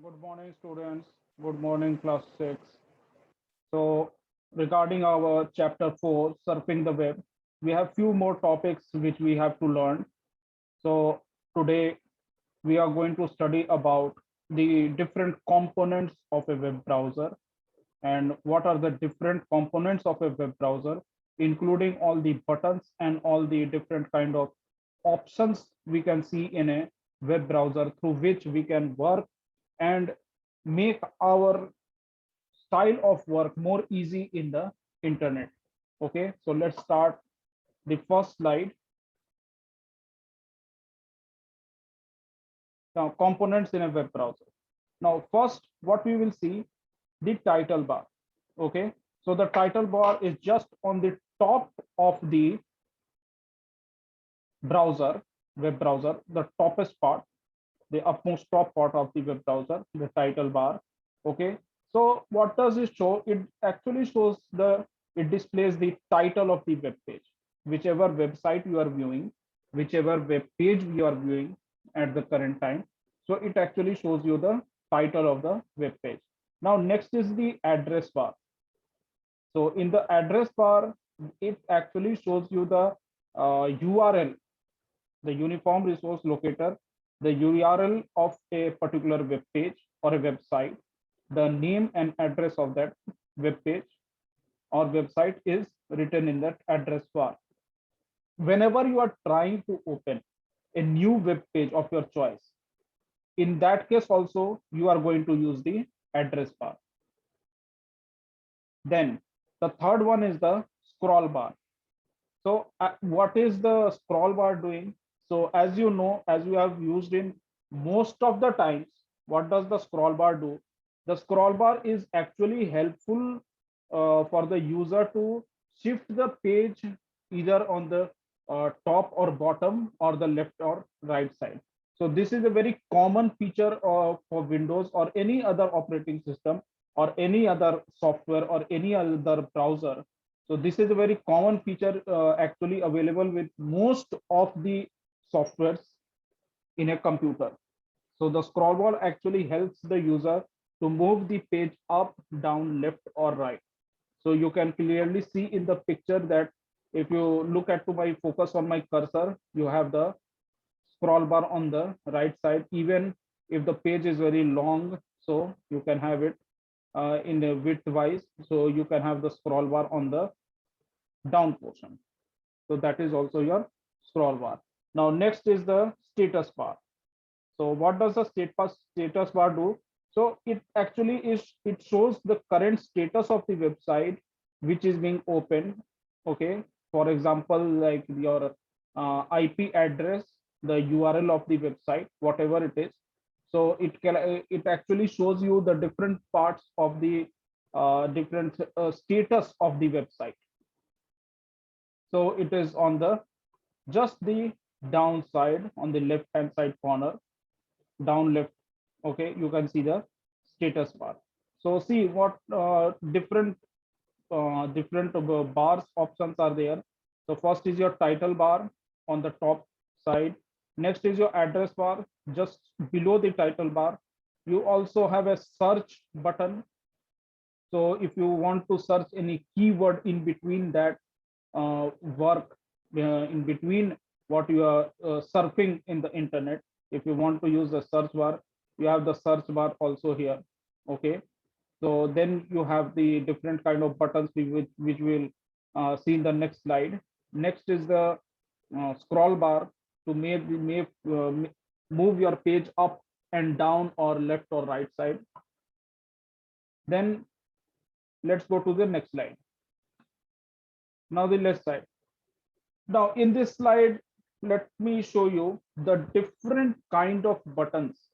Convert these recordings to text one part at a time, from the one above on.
Good morning, students. Good morning, class 6. So, regarding our chapter 4, surfing the web, we have few more topics which we have to learn. So, today we are going to study about the different components of a web browser and what are the different components of a web browser, including all the buttons and all the different kind of options we can see in a web browser through which we can work and make our style of work more easy in the internet. Okay, so let's start the first slide. Now, components in a web browser. Now, first, what we will see, the title bar. Okay, so the title bar is just on the top of the browser, web browser, the toppest part, the upmost top part of the web browser, the title bar. Okay, so what does it show? It actually shows it displays the title of the web page, whichever website you are viewing, whichever web page you are viewing at the current time. So it actually shows you the title of the web page. Now next is the address bar. So in the address bar, it actually shows you the URL, the uniform resource locator, the URL of a particular web page or a website, the name and address of that web page or website is written in that address bar. Whenever you are trying to open a new web page of your choice, in that case also you are going to use the address bar. Then the third one is the scroll bar. So what is the scroll bar doing? So as you know, as you have used in most of the times, what does the scroll bar do? The scroll bar is actually helpful for the user to shift the page either on the top or bottom or the left or right side. So this is a very common feature for Windows or any other operating system or any other software or any other browser. So this is a very common feature actually available with most of the softwares in a computer. So the scroll bar actually helps the user to move the page up, down, left, or right. So you can clearly see in the picture that if you look at to my focus on my cursor, you have the scroll bar on the right side. Even if the page is very long, so you can have it in the width wise. So you can have the scroll bar on the down portion. So that is also your scroll bar. Now next is the status bar. So what does the status bar do? So it actually it shows the current status of the website which is being opened. Okay, for example, like your IP address, the URL of the website, whatever it is. So it actually shows you the different parts of the different status of the website. So it is on the just the downside on the left hand side corner, down left. Okay, you can see the status bar. So see what different bars options are there. So first is your title bar on the top side. Next is your address bar just below the title bar. You also have a search button. So if you want to search any keyword in between that work, in between what you are surfing in the internet, if you want to use the search bar, you have the search bar also here. Okay, so then you have the different kind of buttons which we'll see in the next slide. Next is the scroll bar to move your page up and down or left or right side. Then let's go to the next slide. Now the left side. Now in this slide, let me show you the different kind of buttons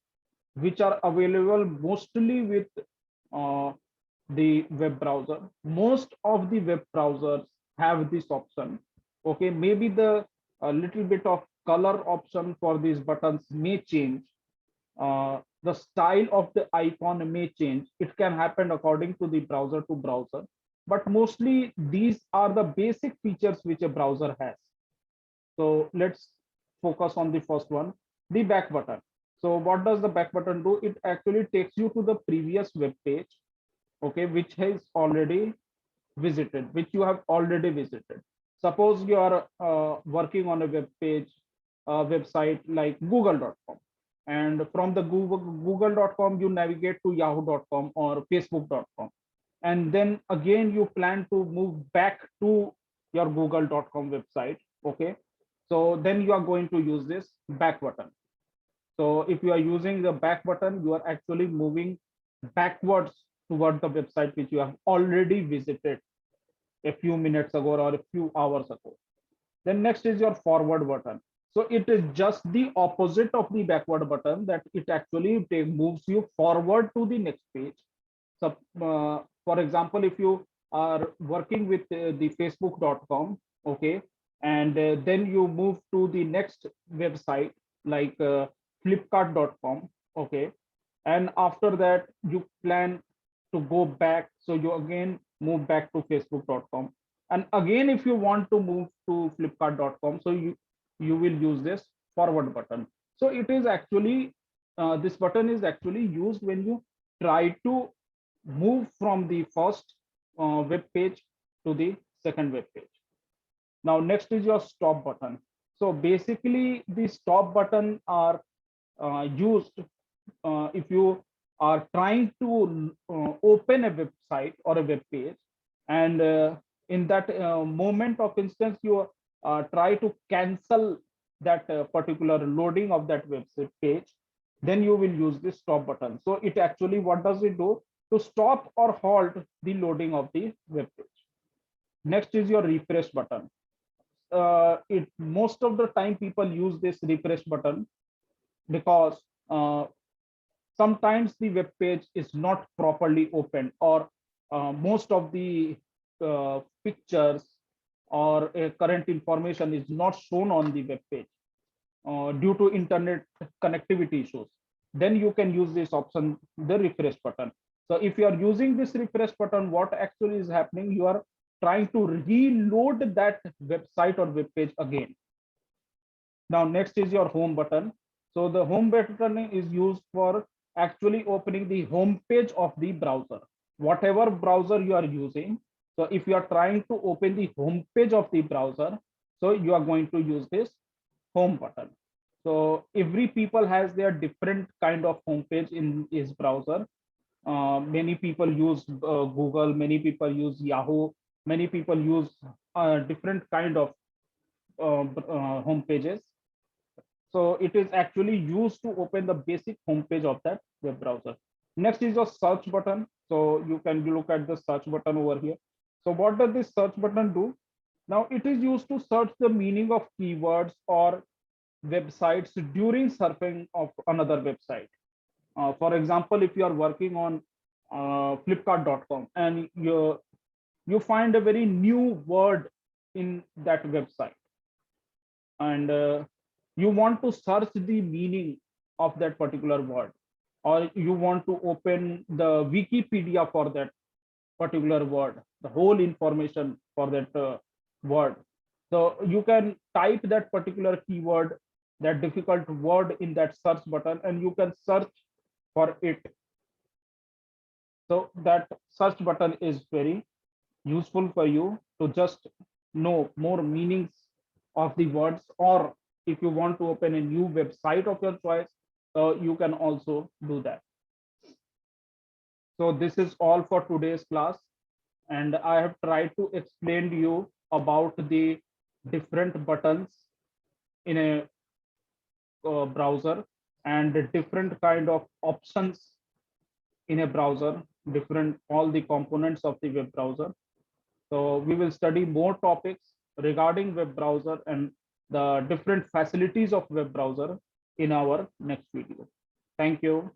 which are available mostly with uh, the web browser. Most of the web browsers have this option. Okay, maybe the a little bit of color option for these buttons may change. The style of the icon may change. It can happen according to the browser to browser, but mostly these are the basic features which a browser has. So let's focus on the first one, the back button. So what does the back button do? It actually takes you to the previous web page, okay, which has already visited, which you have already visited. Suppose you are working on a web page, website like google.com, and from the google.com you navigate to yahoo.com or facebook.com, and then again you plan to move back to your google.com website, okay. So then you are going to use this back button. So if you are using the back button, you are actually moving backwards toward the website which you have already visited a few minutes ago or a few hours ago. Then next is your forward button. So it is just the opposite of the backward button, that it actually moves you forward to the next page. So for example, if you are working with the facebook.com, okay, and then you move to the next website like flipkart.com, okay, and after that you plan to go back, so you again move back to facebook.com, and again if you want to move to flipkart.com, so you will use this forward button. So it is actually this button is actually used when you try to move from the first web page to the second web page. Now next is your stop button. So basically the stop button are used if you are trying to open a website or a web page, and in that moment of instance you try to cancel that particular loading of that website page, then you will use this stop button. So it actually, what does it do? To stop or halt the loading of the web page. Next is your refresh button. It most of the time people use this refresh button because sometimes the web page is not properly opened, or most of the pictures or current information is not shown on the web page due to internet connectivity issues. Then you can use this option, the refresh button. So if you are using this refresh button, what actually is happening, you are trying to reload that website or web page again. Now next is your home button. So the home button is used for actually opening the home page of the browser, whatever browser you are using. So if you are trying to open the home page of the browser, so you are going to use this home button. So every people has their different kind of home page in his browser. Many people use Google, many people use Yahoo, many people use different kind of home pages. So it is actually used to open the basic homepage of that web browser. Next is your search button. So you can look at the search button over here. So what does this search button do? Now it is used to search the meaning of keywords or websites during surfing of another website. For example, if you are working on flipkart.com and you find a very new word in that website, and you want to search the meaning of that particular word, or you want to open the Wikipedia for that particular word, the whole information for that word. So you can type that particular keyword, that difficult word in that search button, and you can search for it. So that search button is very useful for you to just know more meanings of the words, or if you want to open a new website of your choice, you can also do that. So this is all for today's class, and I have tried to explain to you about the different buttons in a browser, and the different kind of options in a browser, different all the components of the web browser. So we will study more topics regarding web browser and the different facilities of web browser in our next video. Thank you.